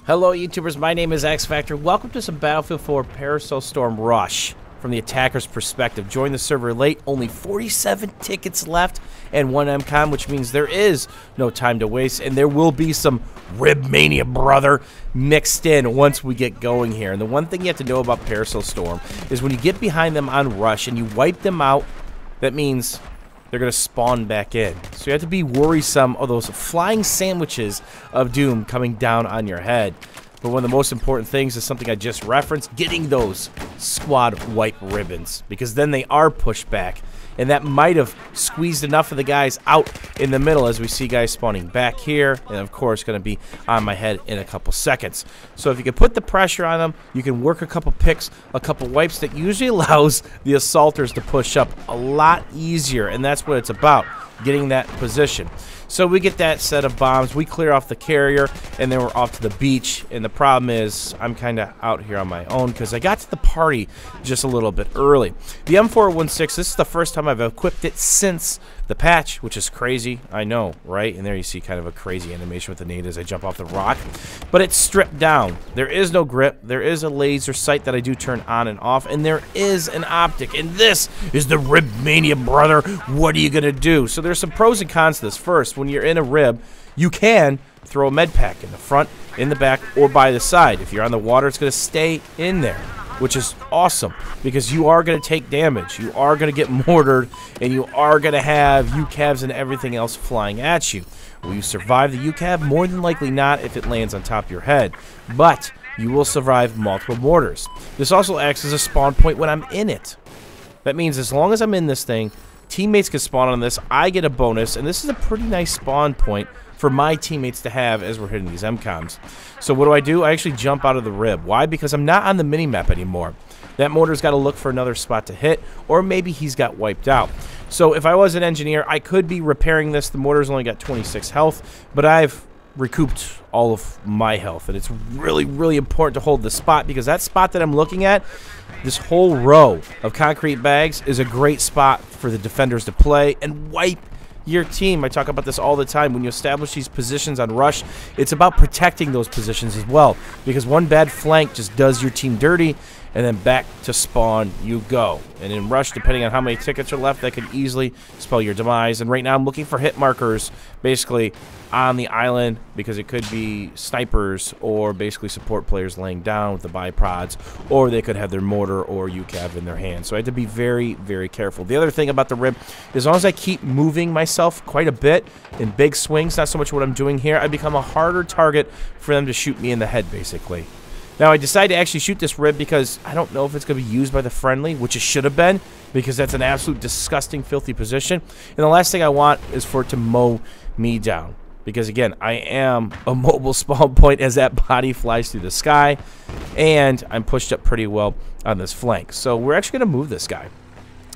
Hello YouTubers, my name is X Factor. Welcome to some Battlefield 4 Parasol Storm Rush from the attacker's perspective. Join the server late, only 47 tickets left and 1 MCOM, which means there is no time to waste, and there will be some RHIB Mania, brother, mixed in once we get going here. And the one thing you have to know about Parasol Storm is when you get behind them on Rush and you wipe them out, that means they're going to spawn back in. So you have to be worrisome of those flying sandwiches of doom coming down on your head. But one of the most important things is something I just referenced, getting those squad wipe ribbons, because then they are pushed back. And that might have squeezed enough of the guys out in the middle as we see guys spawning back here. And of course, going to be on my head in a couple seconds. So if you can put the pressure on them, you can work a couple picks, a couple wipes that usually allows the assaulters to push up a lot easier. And that's what it's about, getting that position. So we get that set of bombs, we clear off the carrier, and then we're off to the beach. And the problem is I'm kind of out here on my own because I got to the party just a little bit early. The M416, this is the first time I've equipped it since the patch, which is crazy, I know, right? And there you see kind of a crazy animation with the nade as I jump off the rock. But it's stripped down. There is no grip. There is a laser sight that I do turn on and off, and there is an optic. And this is the RHIB Mania, brother. What are you going to do? So there's some pros and cons to this. First, when you're in a RHIB, you can throw a med pack in the front, in the back, or by the side. If you're on the water, it's going to stay in there, which is awesome because you are going to take damage. You are going to get mortared, and you are going to have UCAVs and everything else flying at you. Will you survive the UCAV? More than likely not if it lands on top of your head, but you will survive multiple mortars. This also acts as a spawn point when I'm in it. That means as long as I'm in this thing, teammates can spawn on this, I get a bonus, and this is a pretty nice spawn point for my teammates to have as we're hitting these MCOMs. So what do? I actually jump out of the RHIB. Why? Because I'm not on the mini-map anymore. That mortar's got to look for another spot to hit, or maybe he's got wiped out. So if I was an engineer, I could be repairing this. The mortar's only got 26 health, but I've recouped all of my health, and it's really, really important to hold the spot because that spot that I'm looking at, this whole row of concrete bags, is a great spot for the defenders to play and wipe your team. I talk about this all the time. When you establish these positions on Rush, it's about protecting those positions as well, because one bad flank just does your team dirty, and then back to spawn you go. And in Rush, depending on how many tickets are left, that could easily spell your demise. And right now I'm looking for hit markers basically on the island, because it could be snipers or basically support players laying down with the bipods, or they could have their mortar or UCAV in their hands. So I have to be very, very careful. The other thing about the RHIB, as long as I keep moving myself quite a bit in big swings, not so much what I'm doing here, I become a harder target for them to shoot me in the head, basically. Now, I decided to actually shoot this RHIB because I don't know if it's going to be used by the friendly, which it should have been, because that's an absolute disgusting, filthy position. And the last thing I want is for it to mow me down, because, again, I am a mobile spawn point as that body flies through the sky, and I'm pushed up pretty well on this flank. So we're actually going to move this guy.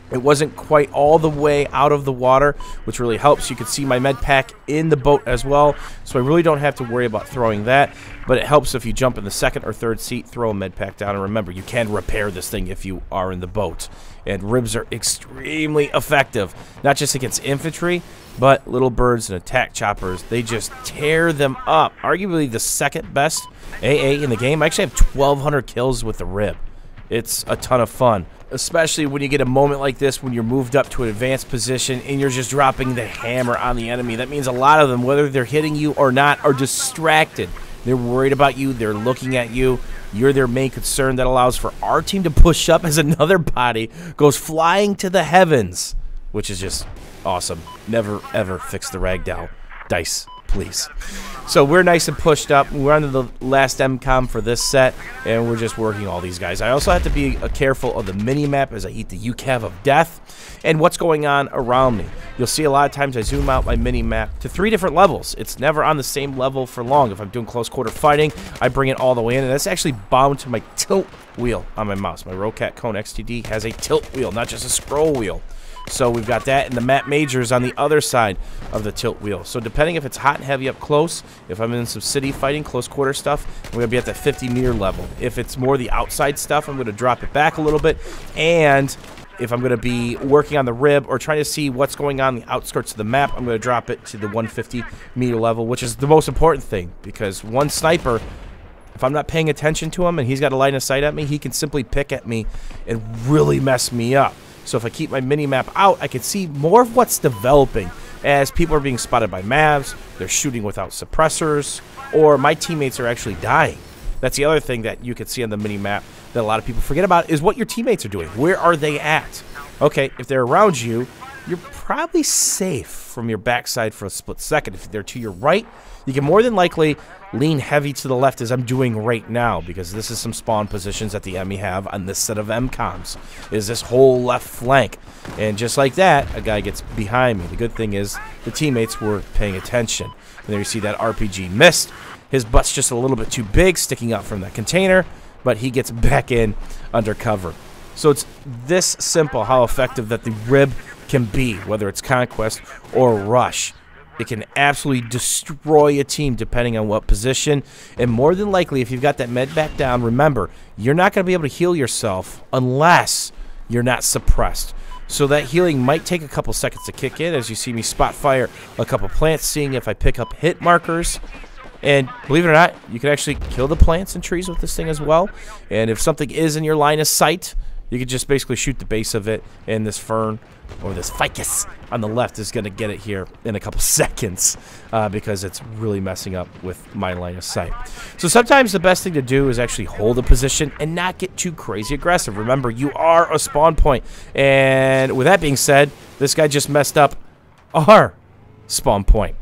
It wasn't quite all the way out of the water, which really helps. You can see my med pack in the boat as well, so I really don't have to worry about throwing that. But it helps if you jump in the second or third seat, throw a med pack down. And remember, you can repair this thing if you are in the boat. And RHIBs are extremely effective, not just against infantry, but little birds and attack choppers. They just tear them up. Arguably the second best AA in the game. I actually have 1,200 kills with the RHIB. It's a ton of fun, especially when you get a moment like this when you're moved up to an advanced position and you're just dropping the hammer on the enemy. That means a lot of them, whether they're hitting you or not, are distracted. They're worried about you. They're looking at you. You're their main concern. That allows for our team to push up as another body goes flying to the heavens, which is just awesome. Never, ever fix the ragdoll. Dice, please. So we're nice and pushed up. We're on to the last MCOM for this set, and we're just working all these guys. I also have to be careful of the mini-map as I eat the UCAV of death and what's going on around me. You'll see a lot of times I zoom out my mini-map to 3 different levels. It's never on the same level for long. If I'm doing close quarter fighting, I bring it all the way in, and that's actually bound to my tilt wheel on my mouse. My Rocat Cone XTD has a tilt wheel, not just a scroll wheel. So we've got that, and the map majors on the other side of the tilt wheel. So depending if it's hot and heavy up close, if I'm in some city fighting, close quarter stuff, I'm going to be at the 50-meter level. If it's more the outside stuff, I'm going to drop it back a little bit. And if I'm going to be working on the RHIB or trying to see what's going on the outskirts of the map, I'm going to drop it to the 150-meter level, which is the most important thing, because one sniper If I'm not paying attention to him and he's got a line of sight at me, he can simply pick at me and really mess me up. So if I keep my mini-map out, I can see more of what's developing as people are being spotted by Mavs, they're shooting without suppressors, or my teammates are actually dying. That's the other thing that you can see on the mini-map that a lot of people forget about is what your teammates are doing. Where are they at? Okay, if they're around you, you're probably safe from your backside for a split second. If they're to your right, you can more than likely lean heavy to the left as I'm doing right now, because this is some spawn positions that the enemy have on this set of MCOMs, is this whole left flank. And just like that, a guy gets behind me. The good thing is the teammates were paying attention. And there you see that RPG missed. His butt's just a little bit too big sticking out from that container, but he gets back in under cover. So it's this simple how effective that the RHIB can be, whether it's Conquest or Rush. It can absolutely destroy a team depending on what position. And more than likely, if you've got that med back down, remember, you're not going to be able to heal yourself unless you're not suppressed. So that healing might take a couple seconds to kick in as you see me spot fire a couple plants, seeing if I pick up hit markers. And believe it or not, you can actually kill the plants and trees with this thing as well. And if something is in your line of sight, you can just basically shoot the base of it, and this fern or this ficus on the left is going to get it here in a couple seconds because it's really messing up with my line of sight. So sometimes the best thing to do is actually hold a position and not get too crazy aggressive. Remember, you are a spawn point. And with that being said, this guy just messed up our spawn point.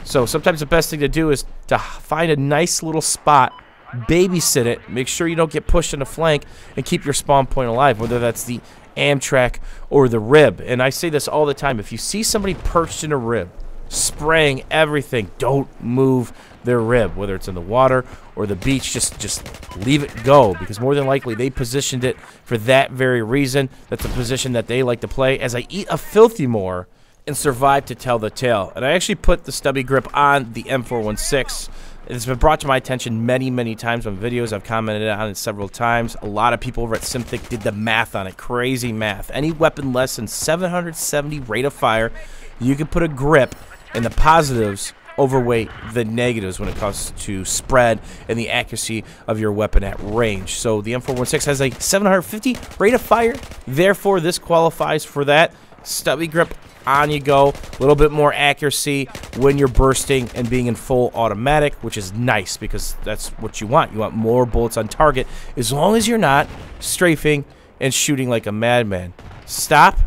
So sometimes the best thing to do is to find a nice little spot, babysit it, make sure you don't get pushed in the flank, and keep your spawn point alive, whether that's the Amtrak or the RHIB. And I say this all the time, if you see somebody perched in a RHIB, spraying everything, don't move their RHIB, whether it's in the water or the beach, just leave it go, because more than likely they positioned it for that very reason. That's the position that they like to play. As I eat a filthy more and survive to tell the tale. And I actually put the stubby grip on the M416. It's been brought to my attention many, many times on videos. I've commented on it several times. A lot of people over at Simthic did the math on it. Crazy math. Any weapon less than 770 rate of fire, you can put a grip, and the positives overweight the negatives when it comes to spread and the accuracy of your weapon at range. So the M416 has a 750 rate of fire. Therefore, this qualifies for that. Stubby grip, on you go. A little bit more accuracy when you're bursting and being in full automatic, which is nice because that's what you want. You want more bullets on target as long as you're not strafing and shooting like a madman. Stop,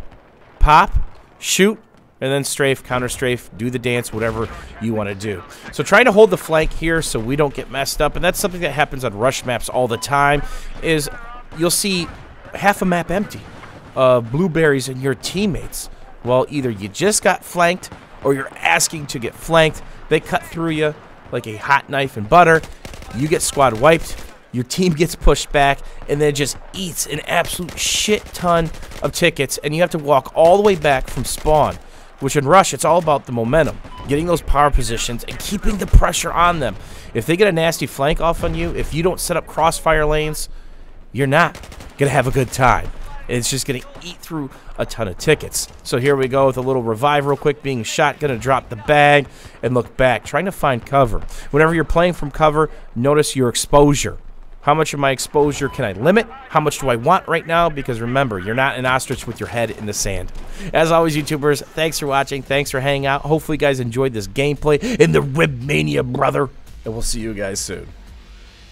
pop, shoot, and then strafe, counter strafe, do the dance, whatever you want to do. So trying to hold the flank here so we don't get messed up, and that's something that happens on rush maps all the time, is you'll see half a map empty of blueberries and your teammates. Well, either you just got flanked or you're asking to get flanked. They cut through you like a hot knife in butter. You get squad wiped. Your team gets pushed back and then just eats an absolute shit ton of tickets. And you have to walk all the way back from spawn, which in Rush, it's all about the momentum. Getting those power positions and keeping the pressure on them. If they get a nasty flank off on you, if you don't set up crossfire lanes, you're not going to have a good time. It's just going to eat through a ton of tickets. So here we go with a little revive real quick, being shot, going to drop the bag and look back, trying to find cover. Whenever you're playing from cover, notice your exposure. How much of my exposure can I limit? How much do I want right now? Because remember, you're not an ostrich with your head in the sand. As always, YouTubers, thanks for watching. Thanks for hanging out. Hopefully you guys enjoyed this gameplay in the RHIB Mania, brother. And we'll see you guys soon.